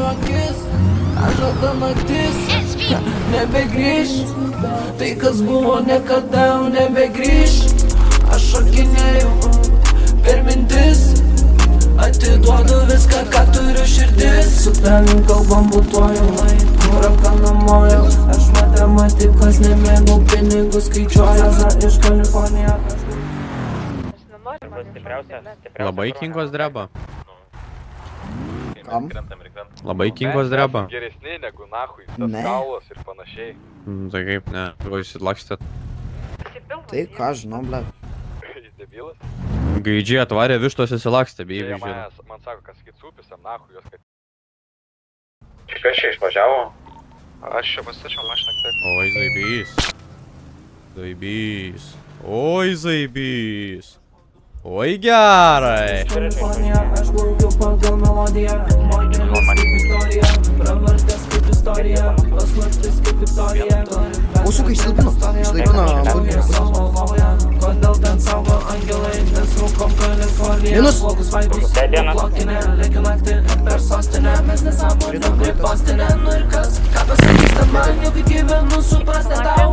akis, aš žada naktis, nebegrįš. Tai kas buvo niekada jau nebegrįš. Aš šokinėjau per mintis, atiduodu viską, ką turiu širdis. Su tavim kalbam būtuoju, ranka namoju. Aš matematikos nemėgau, pinigus skaičiuoju. Iš Kalifornijos. Labai kingos dreba. Kam? Labai kingos dreba. Geresni negu nahui, tas kaulas ir panašiai. Tai kaip, ne, buvo įsilakstėt. Tai ką žinau, ble. Jis debilas. Gaidžiai atvarė vištos įsilakstė, bei Jie žino. man sako, kas sakyt supisam, nahui jos kad... Kas čia išvažiavo? Aš čia pasistačiau mašiną, taip. Oi, zaibys. Zaibys. Oi, zaibys. Oi, gerai. Kalifornija, aš plaukiu pagal melodiją. Modelis kaip Viktorija, pravartės kaip istorija, paslaptis kaip Viktorija. O, suka, išlaipino savo lovoje, kodėl ten saugo angelai, nes rūkom Kaliforniją. Minus. Blogus vaibus, blokinė, lėkiu naktį per sostinę, mes nesąmonėm kaip postinė. Nu ir kas, ką pasakys ten man, jau kai gyvenu, supras netau.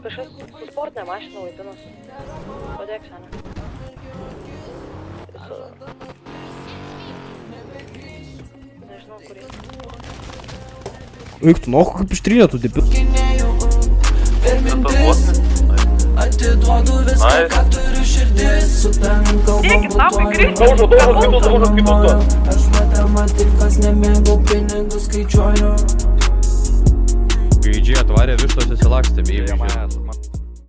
Kažkas su sportinė mašina laipinus. Padėk seną. Nežinau, kur jis. Eik tu, nuoku kaip ištrynė tu, debil. Per mintis, atiduodu viską, ką turiu širdis. Su tavim kalbam būtuoju. Aš matematikos nemėgau, pinigus skaičiuoju. Gaidžiai atvarė vištos įsilakstė, bei žino.